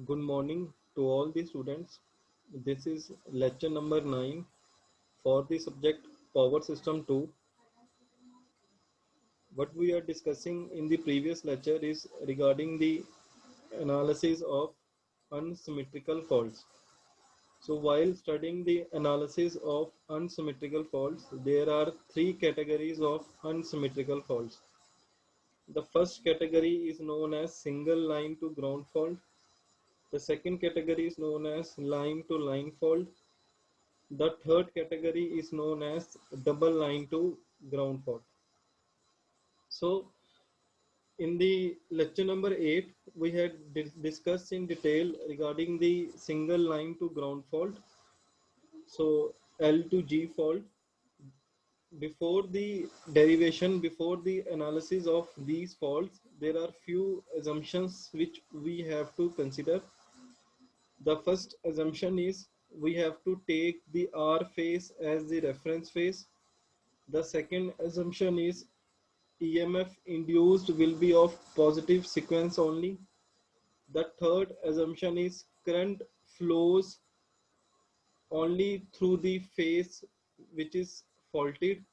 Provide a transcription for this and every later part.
Good morning to all the students. This is lecture number 9 for the subject Power System 2. What we are discussing in the previous lecture is regarding the analysis of unsymmetrical faults. So while studying the analysis of unsymmetrical faults, there are three categories of unsymmetrical faults. The first category is known as single line to ground fault. The second category is known as line to line fault. The third category is known as double line to ground fault. So in the lecture number 8, we had discussed in detail regarding the single line to ground fault. So L to G fault. Before the derivation, before the analysis of these faults, there are few assumptions which we have to consider. The first assumption is we have to take the R phase as the reference phase. The second assumption is EMF induced will be of positive sequence only. The third assumption is current flows only through the phase which is faulted.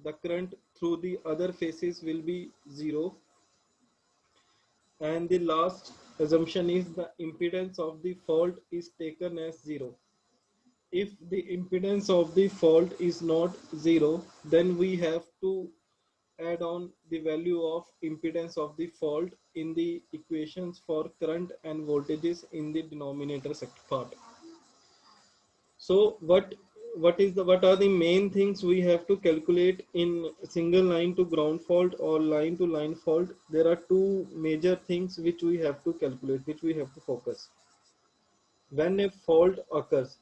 The current through the other phases will be zero. And the last assumption is the impedance of the fault is taken as zero. If the impedance of the fault is not zero, then we have to add on the value of impedance of the fault in the equations for current and voltages in the denominator part. So what are the main things we have to calculate in single line to ground fault or line to line fault? There are two major things which we have to calculate, which we have to focus. When a fault occurs,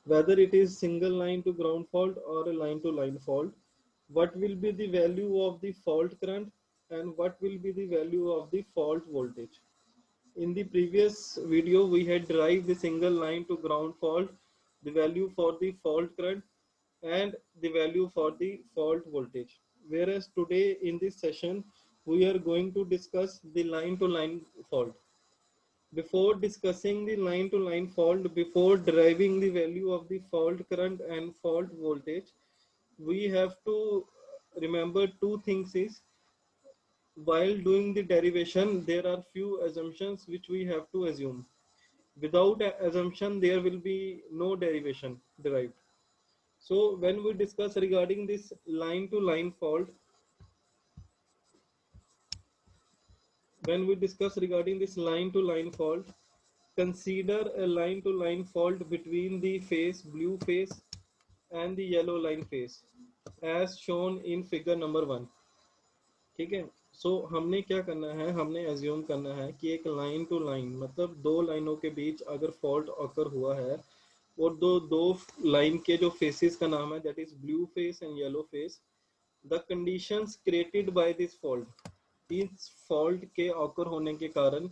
whether it is single line to ground fault or a line to line fault, what will be the value of the fault current and what will be the value of the fault voltage. In the previous video, we had derived the single line to ground fault, the value for the fault current and the value for the fault voltage. Whereas today in this session, we are going to discuss the line to line fault. Before discussing the line to line fault, before deriving the value of the fault current and fault voltage, we have to remember two things is while doing the derivation, there are few assumptions which we have to assume. Without assumption, there will be no derivation derived. So when we discuss regarding this line to line fault, when we discuss regarding this line to line fault, consider a line to line fault between the phase blue phase and the yellow line phase as shown in figure number 1. ठीक है. सो हमने क्या करना है, हमने assume करना है कि एक लाइन टू लाइन मतलब दो लाइनों के बीच अगर फॉल्ट ऑकर हुआ है और दो दो लाइन के जो फेसेस का नाम है that is blue face and yellow face, the conditions created by this fault, इस फॉल्ट के ऑकर होने के कारण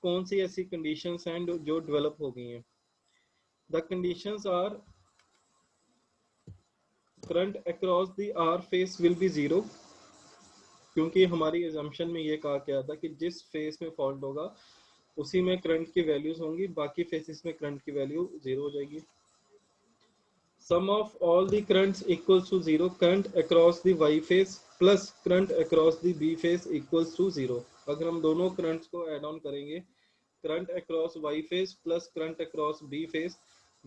कौन सी ऐसी कंडीशंस हैं जो डेवलप हो गई हैं. The conditions are current across the R phase will be zero, क्योंकि हमारी एजम्पशन में ये कहा गया था कि जिस फेस में फॉल्ट होगा उसी में करंट की वैल्यूज होंगी, बाकी फेसेस में करंट की वैल्यू जीरो हो जाएगी. Sum of all the currents equals to zero, current across the Y phase plus current across the B phase equals to zero. अगर हम दोनों करंट्स को ऐड ऑन करेंगे, current across Y phase plus current across B phase,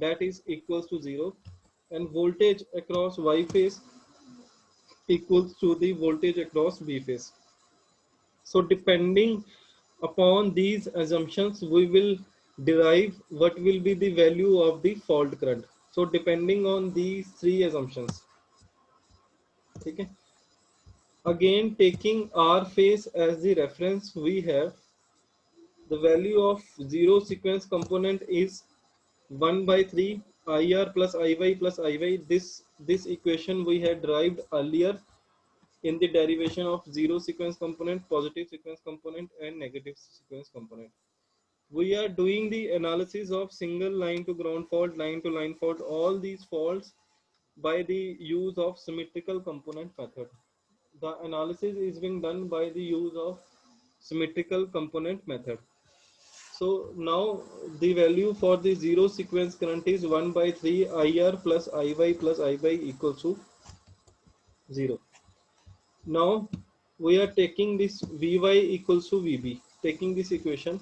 that is equals to zero, and voltage across Y phase equals to the voltage across B phase. So depending upon these assumptions, we will derive what will be the value of the fault current. So depending on these three assumptions. Okay. Again, taking R phase as the reference, we have the value of zero sequence component is 1 by 3 IR plus IY plus IY. This equation we had derived earlier in the derivation of zero sequence component, positive sequence component and negative sequence component. We are doing the analysis of single line to ground fault, line to line fault, all these faults by the use of symmetrical component method. The analysis is being done by the use of symmetrical component method. So now the value for the zero sequence current is 1 by 3 IR plus IY plus IY equals to 0. Now we are taking this Vy equals to Vb, taking this equation.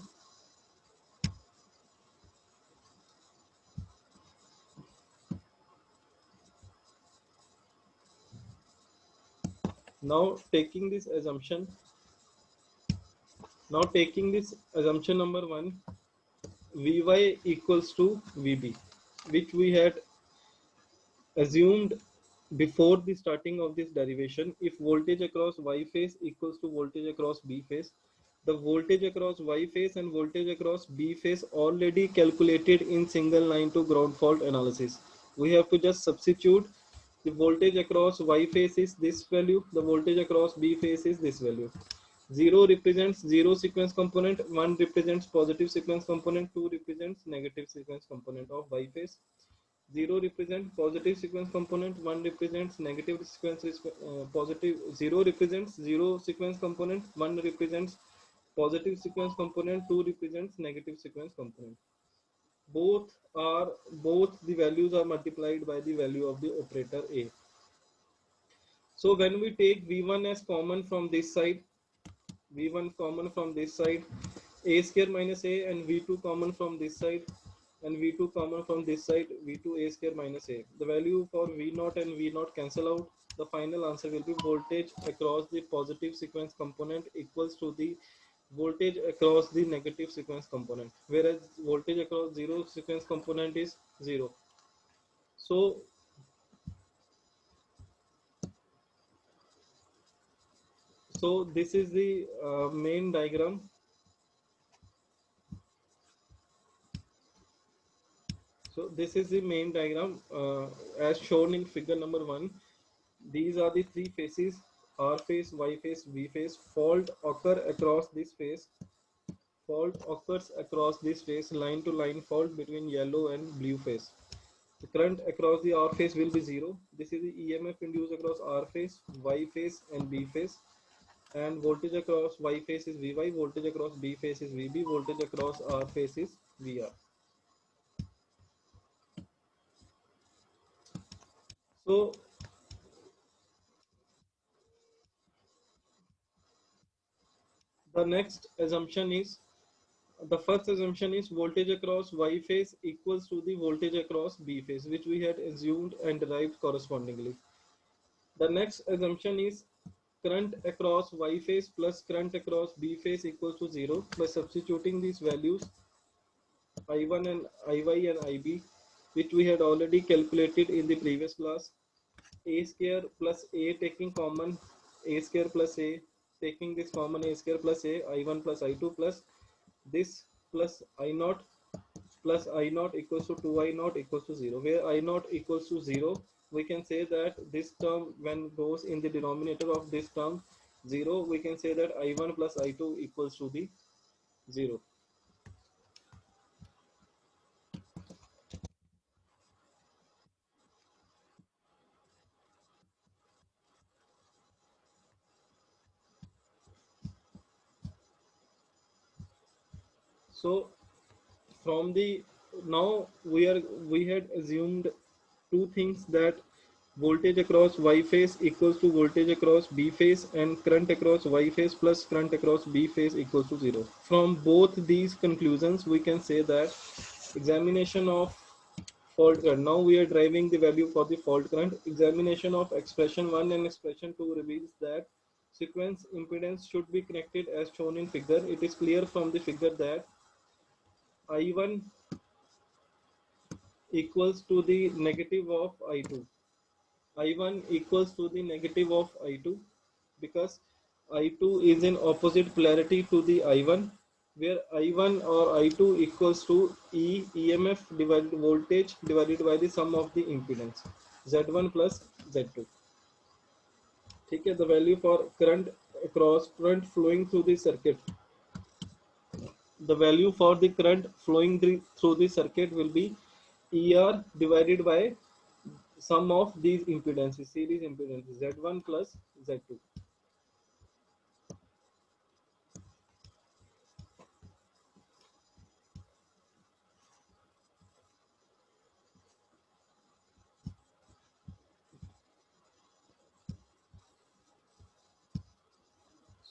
Now taking this assumption, number 1, Vy equals to Vb, which we had assumed before the starting of this derivation. If voltage across Y phase equals to voltage across B phase, the voltage across Y phase and voltage across B phase already calculated in single line to ground fault analysis. We have to just substitute. The voltage across Y phase is this value, the voltage across B phase is this value. 0 represents zero sequence component, 1 represents positive sequence component, 2 represents negative sequence component of Y phase. 0 represents positive sequence component, 1 represents negative sequence positive. 0 represents zero sequence component, 1 represents positive sequence component, 2 represents negative sequence component. Both the values are multiplied by the value of the operator A. So when we take V1 as common from this side, V1 common from this side, A square minus A, and V2 common from this side, and V2 common from this side, V2 A square minus A. The value for V0 and V0 cancel out. The final answer will be voltage across the positive sequence component equals to the voltage across the negative sequence component, whereas voltage across zero sequence component is 0. So this is the main diagram. So this is the main diagram as shown in figure number 1. These are the three phases: R phase, Y phase, V phase. Fault occurs across this phase, line to line fault between yellow and blue phase. The current across the R phase will be 0. This is the EMF induced across R phase, Y phase and B phase. And voltage across Y phase is Vy, voltage across B phase is Vb, voltage across R phase is Vr. So the next assumption is, the first assumption is voltage across Y phase equals to the voltage across B phase, which we had assumed and derived correspondingly. The next assumption is current across Y phase plus current across B phase equals to 0. By substituting these values I1 and IY and IB, which we had already calculated in the previous class, A square plus A taking common, A square plus A, taking this common A square plus A, I1 plus I2 plus this plus I0 plus I0 equals to 2I0 equals to 0. Where I0 equals to 0, we can say that this term, when goes in the denominator of this term 0, we can say that I1 plus I2 equals to the 0. So from the, now we had assumed two things, that voltage across Y phase equals to voltage across B phase, and current across Y phase plus current across B phase equals to 0. From both these conclusions, we can say that examination of fault current. Now we are deriving the value for the fault current. Examination of expression 1 and expression 2 reveals that sequence impedance should be connected as shown in figure. It is clear from the figure that I1 equals to the negative of I2. I1 equals to the negative of I2 because I2 is in opposite polarity to the I1, where I1 or I2 equals to EMF divided voltage divided by the sum of the impedance Z1 plus Z2. ठीक है, the value for current across current flowing through the circuit, the value for the current flowing through the circuit will be ER divided by sum of these impedances, series impedances Z1 plus Z2.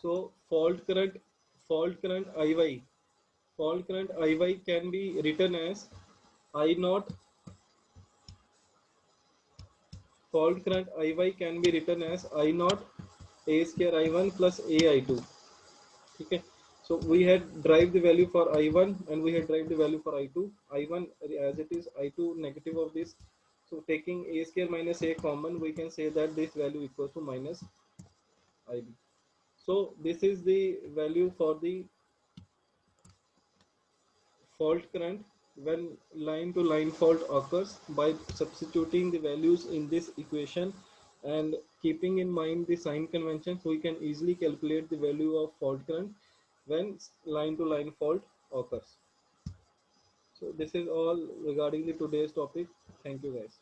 So fault current IY can be written as I naught. Fault current IY can be written as I naught A square I1 plus A I2. Okay. So we had derived the value for I1 and we had derived the value for I2. I1 as it is, I2 negative of this. So taking A square minus A common, we can say that this value equals to minus IB. So this is the value for the fault current when line to line fault occurs. By substituting the values in this equation and keeping in mind the sign conventions, we can easily calculate the value of fault current when line to line fault occurs. So this is all regarding the today's topic. Thank you guys.